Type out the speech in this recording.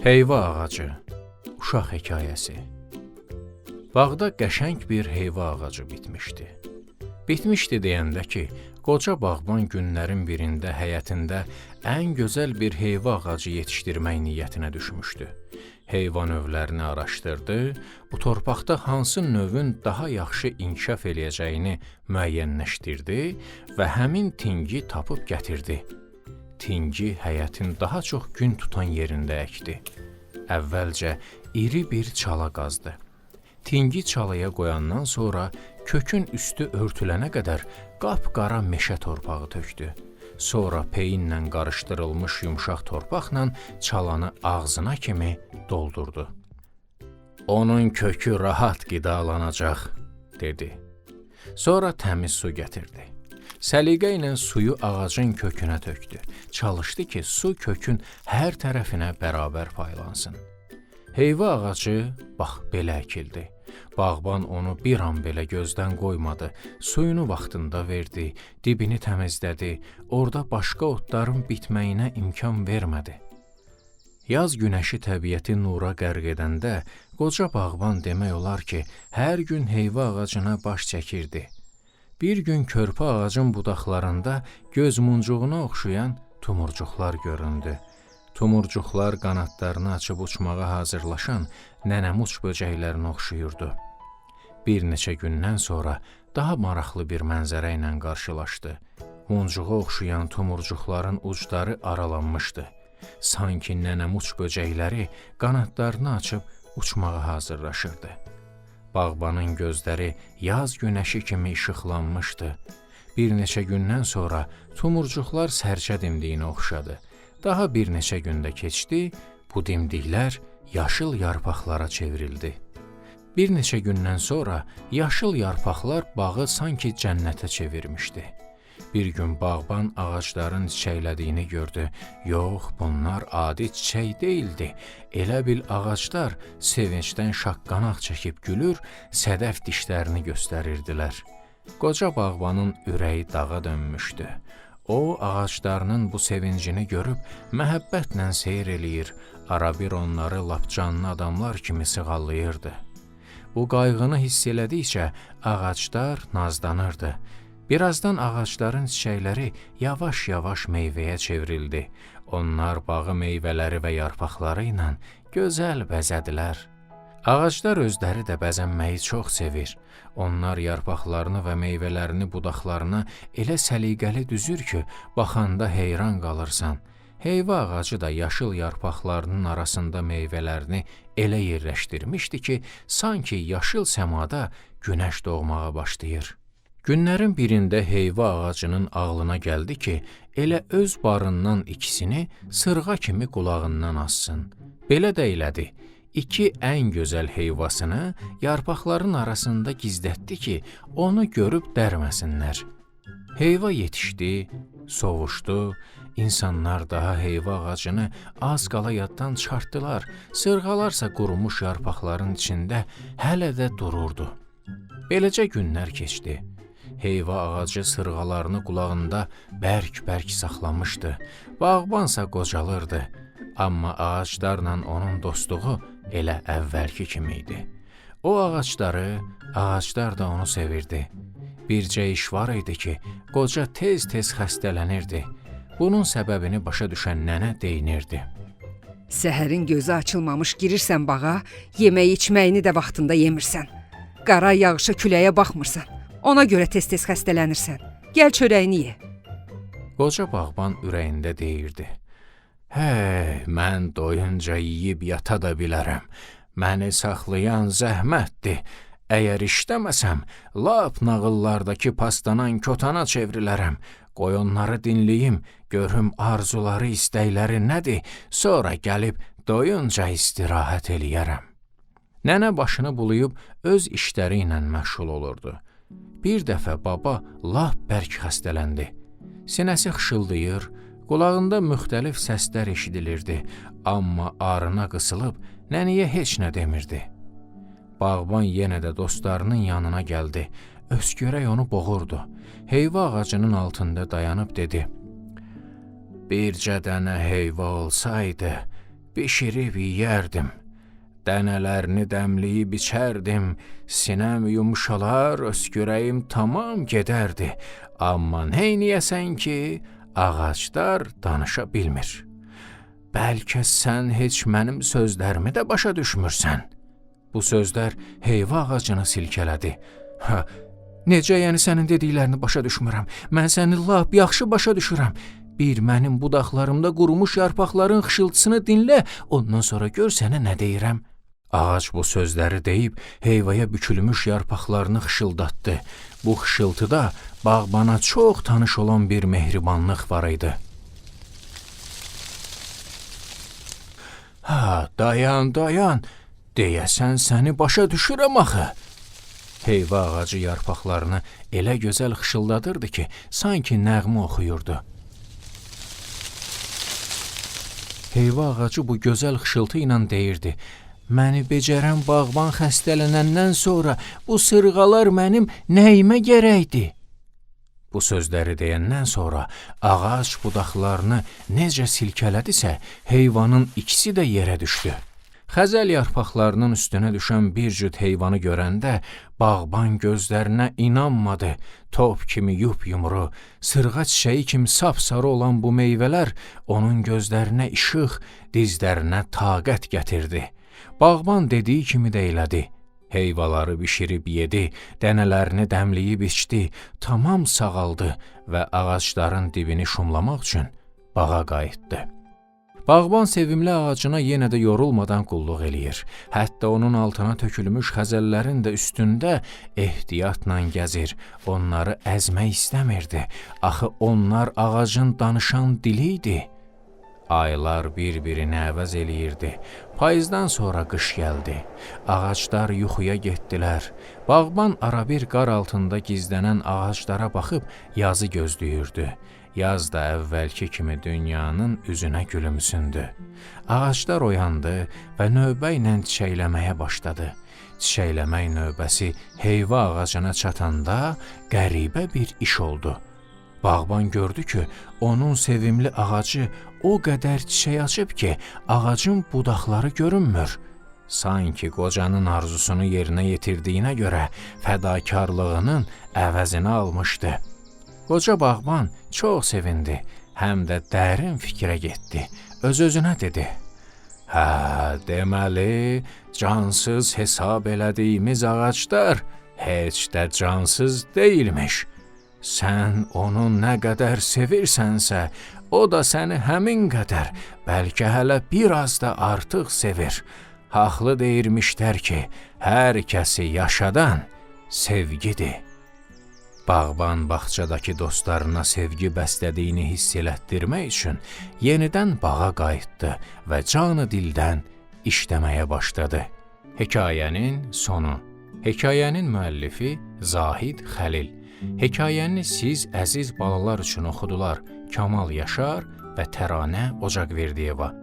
Heyva ağacı, uşaq hekayəsi. Bağda qəşəng bir heyva ağacı bitmişdi. Bitmişdi deyəndə ki, qoca bağban günlərin birində həyətində ən gözəl bir heyva ağacı yetişdirmək niyyətinə düşmüşdü. Heyvan növlərini araşdırdı, bu torpaqda hansı növün daha yaxşı inkişaf eləyəcəyini müəyyənləşdirdi və həmin tingi tapıb gətirdi. Tingi həyətin daha çox gün tutan yerində əkdi. Əvvəlcə iri bir çala qazdı. Tingi çalaya qoyandan sonra kökün üstü örtülənə qədər qapqara meşə torpağı tökdü. Sonra peyinlə qarışdırılmış yumşaq torpaqla çalanı ağzına kimi doldurdu. Onun kökü rahat qidalanacaq, dedi. Sonra təmiz su gətirdi. Səliqə ilə suyu ağacın kökünə tökdü. Çalışdı ki, su kökün hər tərəfinə bərabər paylansın. Heyva ağacı bax belə əkildi. Bağban onu bir an belə gözdən qoymadı. Suyunu vaxtında verdi, dibini təmizlədi. Orada başqa otların bitməyinə imkan vermədi. Yaz günəşi təbiəti nura qərq edəndə qoca bağban demək olar ki, hər gün heyva ağacına baş çəkirdi. Bir gün körpə ağacın budaqlarında göz muncuğuna oxşayan tumurcuqlar göründü. Tumurcuqlar qanadlarını açıb uçmağa hazırlaşan nənəmuç böcəklərinə oxşayırdı. Bir neçə gündən sonra daha maraqlı bir mənzərə ilə qarşılaşdı. Muncuğa oxşayan tumurcuqların ucları aralanmışdı. Sanki nənəmuç böcəkləri qanadlarını açıb uçmağa hazırlaşırdı. Bağbanın gözləri yaz günəşi kimi işıqlanmışdı. Bir neçə gündən sonra tumurcuqlar sərçə dimdiyinə oxşadı. Daha bir neçə gündə keçdi, bu dimdiklər yaşıl yarpaqlara çevrildi. Bir neçə gündən sonra yaşıl yarpaqlar bağı sanki cənnətə çevirmişdi. Bir gün bağban ağacların çiçəklədiyini gördü. Yox, bunlar adi çiçək deyildi. Elə bil ağaclar sevincdən şaqqanaq çəkib gülür, sədəf dişlərini göstərirdilər. Qoca bağbanın ürəyi dağa dönmüşdü. O, ağaclarının bu sevincini görüb məhəbbətlə seyr eləyir, arabir onları lap canlı adamlar kimi sığallayırdı. Bu qayğını hiss elədikcə ağaclar nazlanırdı. Birazdan ağacların çiçəkləri yavaş-yavaş meyvəyə çevrildi. Onlar bağı meyvələri və yarpaqları ilə gözəl bəzədilər. Ağaclar özləri də bəzənməyi çox sevir. Onlar yarpaqlarını və meyvələrini budaqlarına elə səliqəli düzür ki, baxanda heyran qalırsan. Heyva ağacı da yaşıl yarpaqlarının arasında meyvələrini elə yerləşdirmişdi ki, sanki yaşıl səmada günəş doğmağa başlayır. Günlərin birində heyva ağacının ağlına gəldi ki, elə öz barından ikisini sırğa kimi qulağından assın. Belə də elədi. İki ən gözəl heyvasını yarpaqların arasında gizlətdi ki, onu görüb dərməsinlər. Heyva yetişdi, sovuşdu, insanlar daha heyva ağacını az qala yaddan çıxartdılar, sırğalarsa qurumuş yarpaqların içində hələ də dururdu. Beləcə günlər keçdi. Heyva ağacı sırğalarını qulağında bərk-bərk saxlamışdı. Bağbansa qocalırdı. Amma ağaclarla onun dostluğu elə əvvəlki kimi idi. O ağacları, ağaclar da onu sevirdi. Bircə iş var idi ki, qoca tez-tez xəstələnirdi. Bunun səbəbini başa düşən nənə deyinirdi. Səhərin gözü açılmamış girirsən bağa, yemək içməyini də vaxtında yemirsən. Qara yağışa küləyə baxmırsan. Ona görə tez-tez xəstələnirsən. Gəl çörəyini ye. Qoca bağban ürəyində deyirdi. Hey, mən doyunca yeyib yata da bilərəm. Məni saxlayan zəhmətdir. Əgər işləməsəm, lap nağıllardakı pastanan kotana çevrilərəm. Qoy onları dinləyim, görüm arzuları, istəkləri nədir, sonra gəlib doyunca istirahət eləyərəm. Nənə başını bulayıb öz işləri ilə məşğul olurdu. Bir dəfə baba lap bərk xəstələndi. Sinəsi xışıldayır, qulağında müxtəlif səslər eşidilirdi, amma ağrına qısılıb nənəyə heç nə demirdi. Bağban yenə də dostlarının yanına gəldi. Öskürək onu boğurdu. Heyva ağacının altında dayanıb dedi. Bircə dənə heyva olsaydı, bişirib yeyərdim. Dənələrini dəmləyib içərdim, sinəm yumşalar, öskürəyim tamam gedərdi. Amma neyniyəsən ki, ağaclar danışa bilmir. Bəlkə sən heç mənim sözlərimi də başa düşmürsən. Bu sözlər heyva ağacını silkələdi. Necə yəni sənin dediklərini başa düşmürəm? Mən səni lap yaxşı başa düşürəm. Bir mənim budaqlarımda qurumuş yarpaqların xışıltısını dinlə, ondan sonra gör sənə nə deyirəm. Ağac bu sözləri deyib heyvaya bükülmüş yarpaqlarını xışıldatdı. Bu xışıltıda bağbana çox tanış olan bir mehribanlıq var idi. Dayan, deyəsən səni başa düşürəm axı. Heyva ağacı yarpaqlarını elə gözəl xışıldadırdı ki, sanki nəğmə oxuyurdu. Heyva ağacı bu gözəl xışıltı ilə deyirdi: "Məni becərən bağban xəstələnəndən sonra bu sırğalar mənim nəyimə gərəkdir?" Bu sözləri deyəndən sonra ağac budaqlarını necə silkələdisə, heyvanın ikisi də yerə düşdü. Xəzəl yarpaqlarının üstünə düşən bir cüt heyvanı görəndə bağban gözlərinə inanmadı. Top kimi yumru, sırğa çiçəyi kimi sapsarı olan bu meyvələr onun gözlərinə işıq, dizlərinə taqət gətirdi. Bağban dediyi kimi də elədi. Heyvaları bişirib yedi, dənələrini dəmləyib içdi, tamam sağaldı və ağacların dibini şumlamaq üçün bağa qayıtdı. Bağban sevimli ağacına yenə də yorulmadan qulluq eləyir. Hətta onun altına tökülmüş xəzəllərin də üstündə ehtiyatla gəzir. Onları əzmək istəmirdi. Axı onlar ağacın danışan dili idi. Aylar bir-birini əvəz eləyirdi. Payızdan sonra qış gəldi. Ağaclar yuxuya getdilər. Bağban arabir qar altında gizlənən ağaclara baxıb yazı gözləyirdi. Yaz da əvvəlki kimi dünyanın üzünə gülümsündü. Ağaclar oyandı və növbə ilə çiçəkləməyə başladı. Çiçəkləmək növbəsi heyva ağacına çatanda qəribə bir iş oldu. Bağban gördü ki, onun sevimli ağacı o qədər çiçək açıb ki, ağacın budaqları görünmür. Sanki qocanın arzusunu yerinə yetirdiyinə görə fədakarlığının əvəzini almışdı. Qoca bağban çox sevindi, həm də dərin fikrə getdi. Öz-özünə dedi: deməli, cansız hesab elədiyimiz ağaclar heç də cansız deyilmiş. Sən onu nə qədər sevirsənsə, o da səni həmin qədər, bəlkə hələ biraz da artıq sevir. Haqlı deyirmişlər ki, hər kəsi yaşadan sevgidir. Bağban bağçadakı dostlarına sevgi bəslədiyini hiss elətdirmək üçün yenidən bağa qayıtdı və canı dildən işləməyə başladı. Hekayənin sonu. Hekayənin müəllifi Zahid Xəlil. Hekayəni siz əziz balalar üçün oxudular Kamal Yaşar və Təranə Ocaqverdiyeva.